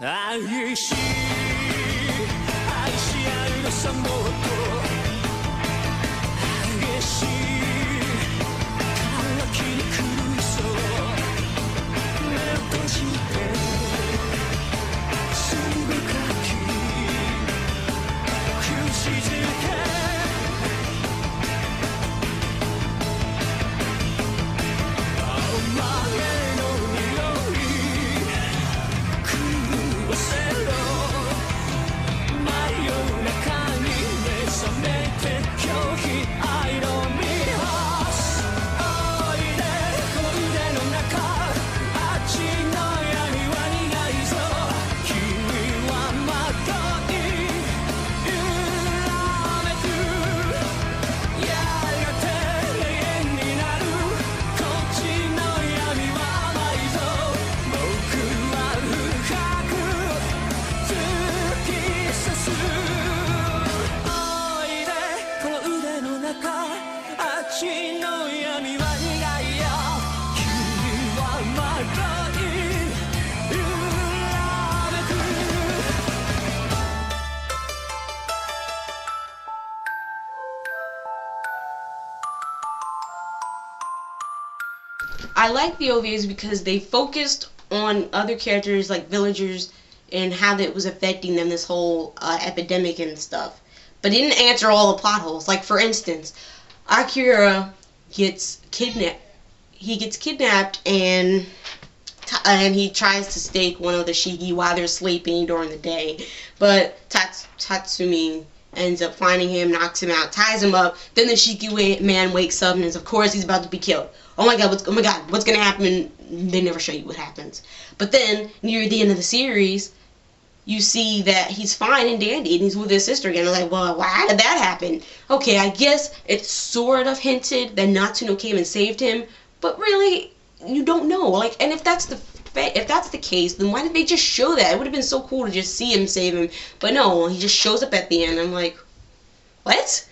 愛し愛し合うのさもっと激しい乾きに狂いそう目を閉じてすぐ書き口づけI like the OVAs because they focused on other characters like villagers and how that was affecting them, this whole epidemic and stuff. But it didn't answer all the plot holes. Like, for instance, Akira gets kidnapped. He gets kidnapped and he tries to stake one of the Shiki while they're sleeping during the day. But Tatsumi ends up finding him, knocks him out, ties him up. Then the Shiki man wakes up and is, of course, he's about to be killed. Oh my god, what's gonna happen? They never show you what happens. But then, near the end of the series, you see that he's fine and dandy and he's with his sister again. I'm like, well, why did that happen? Okay, I guess it sort of hinted that Natsuno came and saved him, but really, you don't know. Like, and if that's the case, then why did they just show that? It would have been so cool to just see him save him. But no, he just shows up at the end. I'm like, what?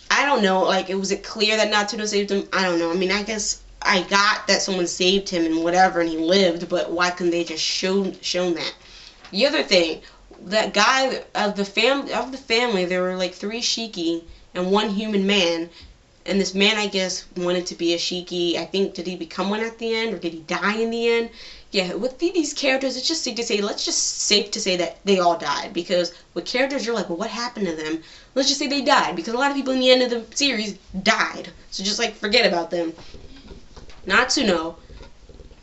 I don't know. Like, was it clear that Natsuno saved him? I don't know. I mean, I guess I got that someone saved him and whatever, and he lived, but why couldn't they just shown that? The other thing, that guy of the family, there were like 3 Shiki and 1 human man, and this man, I guess, wanted to be a Shiki. I think, did he become one at the end, or did he die in the end? Yeah, with these characters, it's just safe to say that they all died, because with characters, you're like, well, what happened to them? Let's just say they died, because a lot of people in the end of the series died, so just, like, forget about them. Natsuno,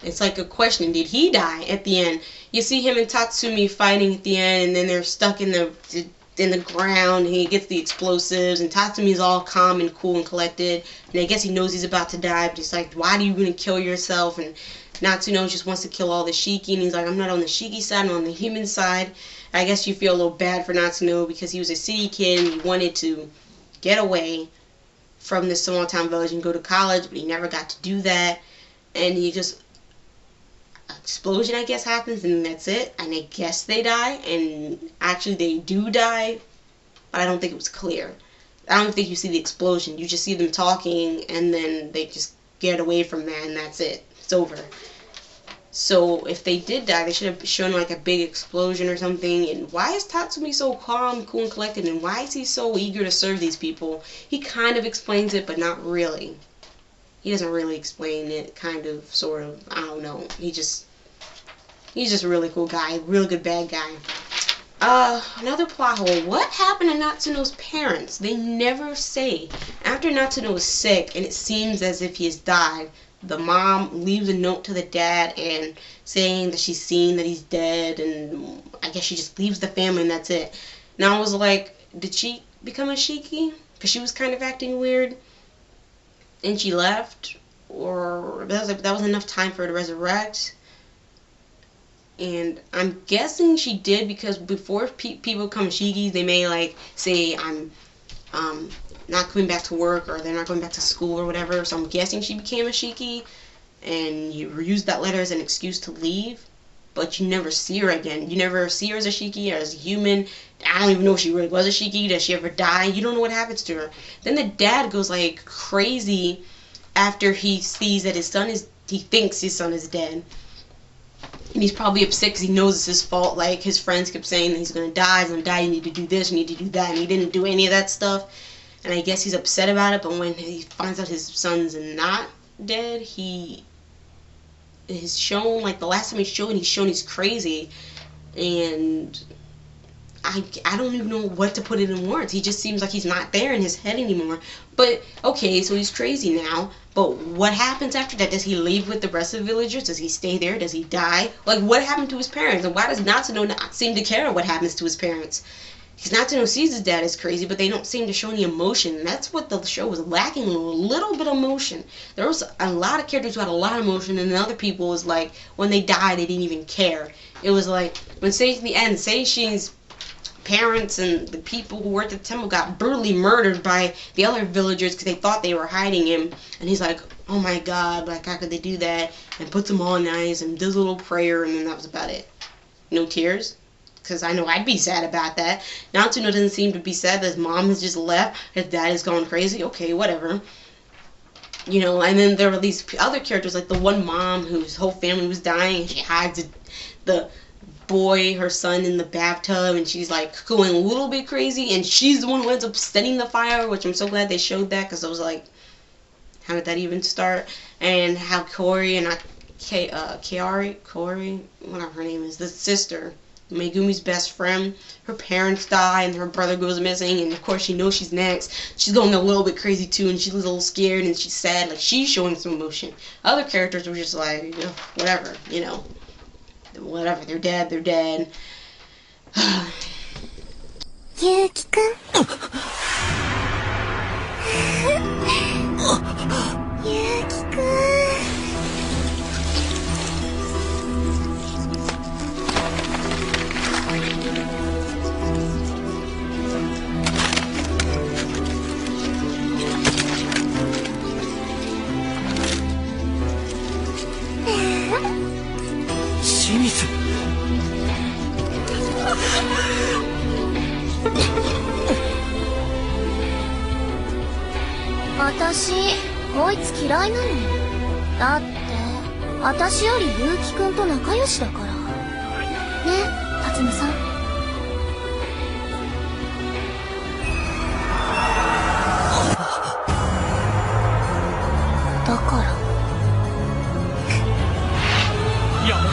it's like a question, did he die at the end? You see him and Tatsumi fighting at the end, and then they're stuck in the ground, and he gets the explosives, and Tatsumi's all calm and cool and collected, and I guess he knows he's about to die, but he's like, why are you going to kill yourself? And Natsuno just wants to kill all the Shiki, and he's like, I'm not on the Shiki side, I'm on the human side. I guess you feel a little bad for Natsuno, because he was a city kid, and he wanted to get away from this small town village and go to college, but he never got to do that, and he just, explosion, I guess, happens, and that's it, and I guess they die, and actually they do die, but I don't think it was clear. I don't think you see the explosion, you just see them talking, and then they just get away from that, and that's it, it's over. So if they did die, they should have shown like a big explosion or something. And why is Tatsumi so calm, cool, and collected? And why is he so eager to serve these people? He kind of explains it, but not really. He doesn't really explain it, kind of, sort of. I don't know. He's just a really cool guy, really good bad guy. Another plot hole. What happened to Natsuno's parents? They never say. After Natsuno was sick, and it seems as if he has died, the mom leaves a note to the dad and saying that she's seen that he's dead, and I guess she just leaves the family and that's it. Now I was like, did she become a Shiki? Because she was kind of acting weird and she left, or that was enough time for her to resurrect. And I'm guessing she did, because before people become Shikis, they may like say, I'm not coming back to work, or they're not going back to school or whatever. So I'm guessing she became a Shiki, and you used that letter as an excuse to leave, but you never see her again. You never see her as a Shiki or as a human. I don't even know if she really was a Shiki. Does she ever die? You don't know what happens to her. Then the dad goes like crazy after he sees that he thinks his son is dead. And and he's probably upset because he knows it's his fault. Like, his friends kept saying that he's gonna die, you need to do this, you need to do that, and he didn't do any of that stuff. And I guess he's upset about it, but when he finds out his son's not dead, he is shown, like, the last time he's shown he's crazy, and I don't even know what to put it in words. He just seems like he's not there in his head anymore. But, okay, so he's crazy now. But what happens after that? Does he leave with the rest of the villagers? Does he stay there? Does he die? Like, what happened to his parents? And why does Natsuno not seem to care what happens to his parents? Because Natsuno sees his dad as crazy, but they don't seem to show any emotion. And that's what the show was lacking, a little bit of emotion. There was a lot of characters who had a lot of emotion, and then other people was like, when they died, they didn't even care. It was like, when Seishi in the end, Seishi's parents and the people who worked at the temple got brutally murdered by the other villagers because they thought they were hiding him, and he's like, oh my god, like, how could they do that? And puts them all on ice and does a little prayer, and then that was about it. No tears, because I know I'd be sad about that. Natsuno doesn't seem to be sad that his mom has just left, his dad has gone crazy, okay, whatever. You know, and then there were these other characters, like the one mom whose whole family was dying, and she hides the boy, her son, in the bathtub, and she's like going a little bit crazy, and she's the one who ends up setting the fire, which I'm so glad they showed that, because I was like, how did that even start? And how Corey and Corey, whatever her name is, the sister, Megumi's best friend, her parents die and her brother goes missing, and of course she knows she's next. She's going a little bit crazy too, and she's a little scared and she's sad, like she's showing some emotion. Other characters were just like, you know, whatever, you know. Whatever, they're dead, they're dead. ゆうきくんゆうきくん清水私こいつ嫌いなの。だって私よりゆうきくんと仲良しだからね。辰巳さん。だからやめろ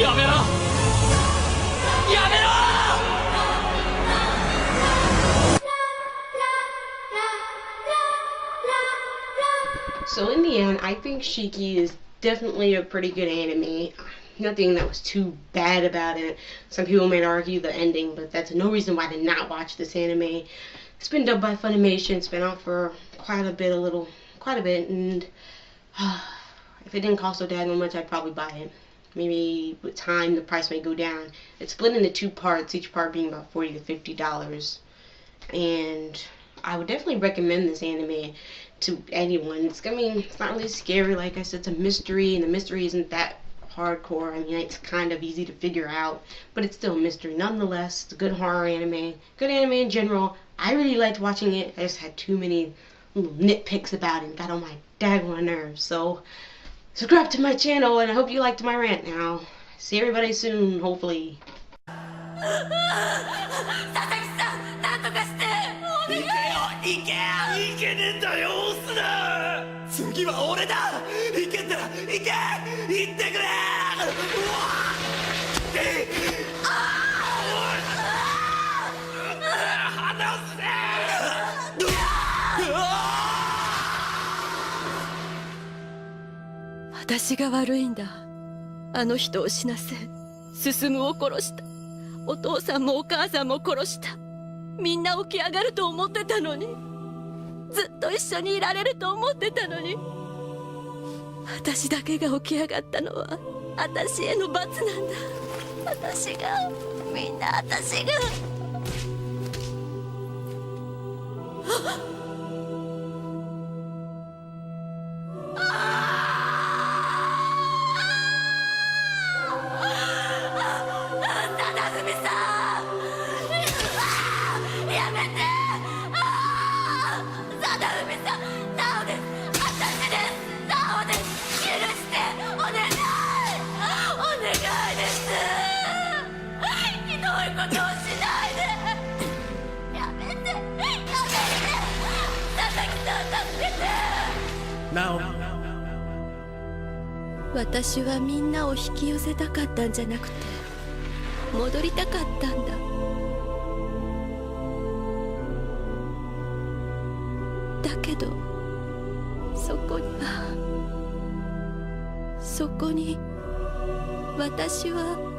やめろやめろ So in the end, I think Shiki is definitely a pretty good anime. Nothing that was too bad about it. Some people may argue the ending, but that's no reason why to not watch this anime. It's been dubbed by Funimation. It's been out for quite a bit, and if it didn't cost so daggone much, I'd probably buy it. Maybe with time, the price may go down. It's split into 2 parts, each part being about $40 to $50. And I would definitely recommend this anime to anyone. It's not really scary. Like I said, it's a mystery, and the mystery isn't that hardcore. I mean, it's kind of easy to figure out, but it's still a mystery nonetheless. It's a good horror anime. Good anime in general. I really liked watching it. I just had too many little nitpicks about it and got on my daggone nerves. So, subscribe to my channel, and I hope you liked my rant now. See everybody soon, hopefully. いけねえんだよオスナ次は俺だいけんだいけ行ってくれうわ離せ私が悪いんだ。あの人を死なせ、進を殺した。お父さんもお母さんも殺した。みんな起き上がると思ってたのに、ずっと一緒にいられると思ってたのに、私だけが起き上がったのは私への罰なんだ。私が、みんな私が。なお。私はみんなを引き寄せたかったんじゃなくて戻りたかったんだ。だけどそこに私は